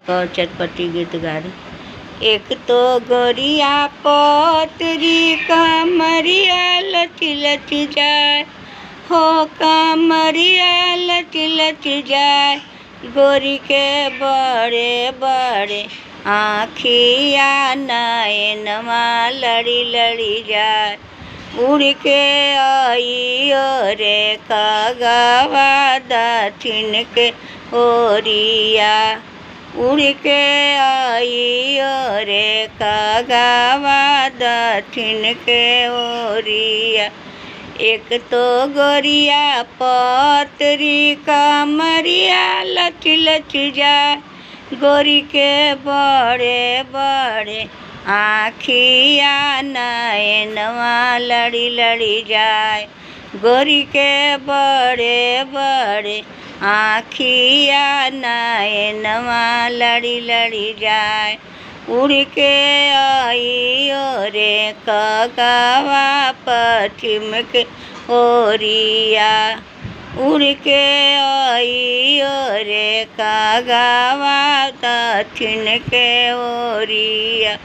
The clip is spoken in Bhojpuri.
और चटपटी गीत गा रही। एक तो गोरिया पोतरी कमरिया लच लच जाए, हो कमरिया लच लच जाए, गोरी के बड़े बड़े आँखिया नयनवा लड़ी लड़ी जाए। उड़ के आई रे कागवा दक्षिण के ओरिया, उड़ के आई रे कागवा दक्षिण के ओरिया। एक तो गोरिया पतरी कमरिया लच लच जाए, गोरी के बड़े बड़े आँखिया नयनवा लड़ी लड़ी जाए, गोरी के बड़े बड़े आँखिया नयनवा लड़ी लड़ी जाए। उड़ के आई रे कागवा पश्चिम के ओरिया, उड़ के आई रे कागवा दक्षिण के ओरिया।